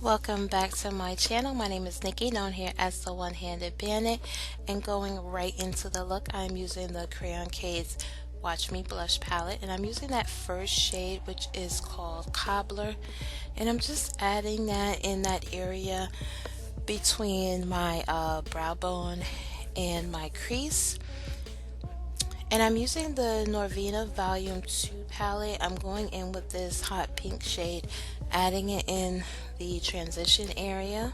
Welcome back to my channel. My name is Nikki, known here as the One-Handed Bandit, and going right into the look, I'm using the Crayon Case Watch Me Blush palette, and I'm using that first shade, which is called Cobbler, and I'm just adding that in that area between my brow bone and my crease. And I'm using the Norvina Volume 2 palette. I'm going in with this hot pink shade, adding it in the transition area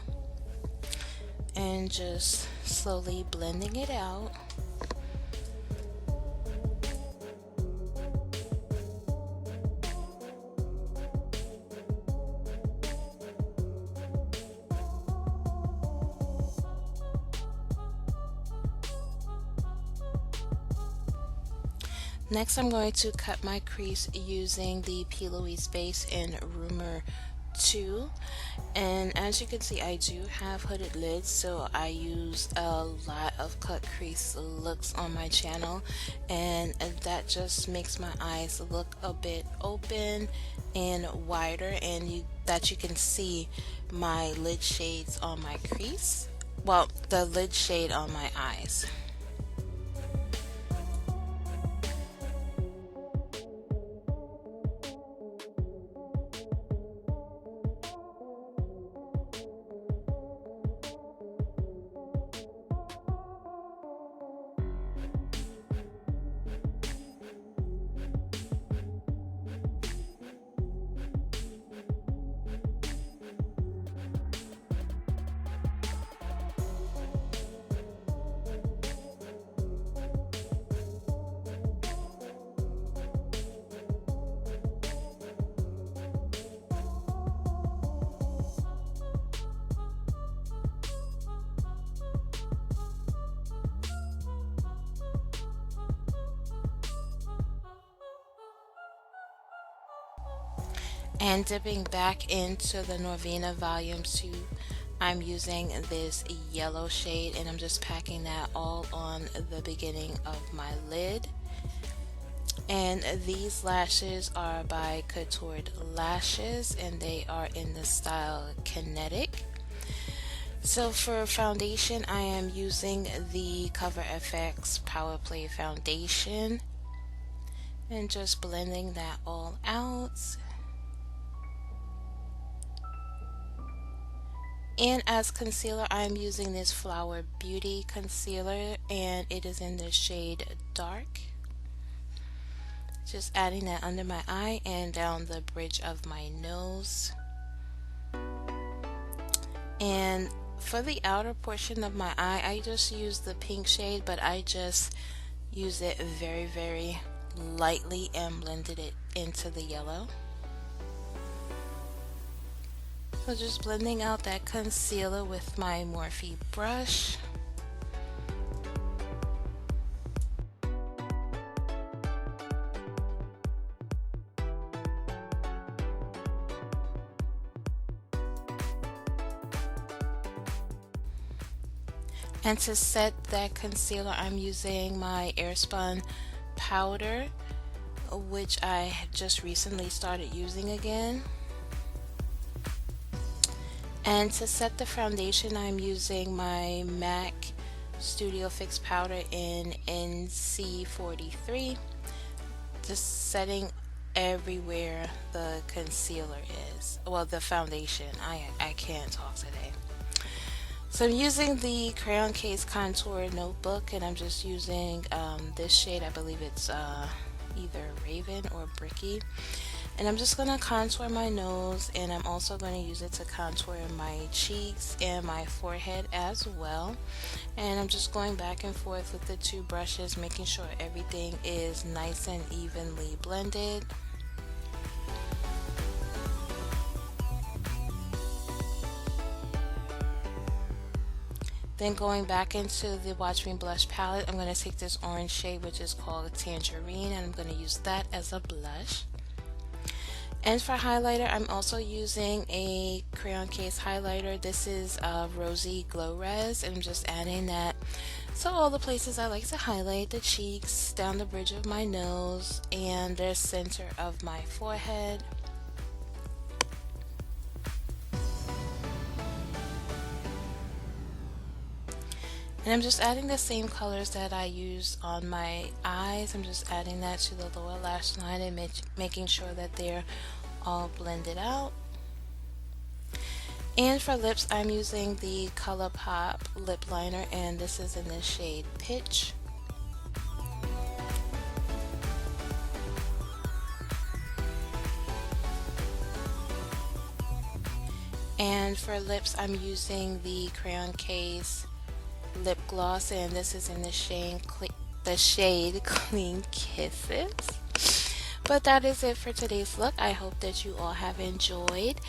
and just slowly blending it out. Next, I'm going to cut my crease using the P. Louise base in Rumor 2, and as you can see, I do have hooded lids, so I use a lot of cut crease looks on my channel, and that just makes my eyes look a bit open and wider, and that you can see my lid shades on my crease, well, the lid shade on my eyes. And dipping back into the Norvina Volume 2, I'm using this yellow shade, and I'm just packing that all on the beginning of my lid. And these lashes are by Contoured Lashes, and they are in the style Kinetic. So for foundation, I am using the Cover FX Power Play Foundation, and just blending that all out. And as concealer, I'm using this Flower Beauty concealer, and it is in the shade Dark. Just adding that under my eye and down the bridge of my nose. And for the outer portion of my eye, I just use the pink shade, but I just use it very, very lightly and blended it into the yellow. So just blending out that concealer with my Morphe brush. And to set that concealer, I'm using my Airspun powder, which I just recently started using again. And to set the foundation, I'm using my MAC Studio Fix powder in NC43, just setting everywhere the concealer is. Well, the foundation. I can't talk today. So I'm using the Crayon Case Contour Notebook, and I'm just using this shade. I believe it's either Raven or Bricky. And I'm just going to contour my nose, and I'm also going to use it to contour my cheeks and my forehead as well. And I'm just going back and forth with the two brushes, making sure everything is nice and evenly blended. Then going back into the Watch Me Blush palette, I'm going to take this orange shade, which is called Tangerine, and I'm going to use that as a blush. And for highlighter, I'm also using a Crayon Case highlighter. This is Rosy Glow Res, and I'm just adding that. So all the places I like to highlight: the cheeks, down the bridge of my nose, and the center of my forehead. And I'm just adding the same colors that I used on my eyes. I'm just adding that to the lower lash line and making sure that they're all blended out. And for lips, I'm using the ColourPop lip liner, and this is in the shade Pitch. And for lips, I'm using the Crayon Case lip gloss, and this is in the shade Clean Kisses. But that is it for today's look. I hope that you all have enjoyed,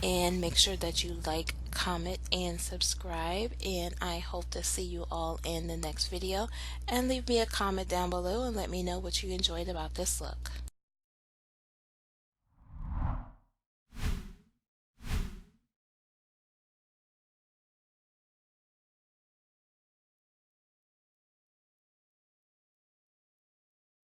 and make sure that you like, comment, and subscribe, and I hope to see you all in the next video. And leave me a comment down below and let me know what you enjoyed about this look.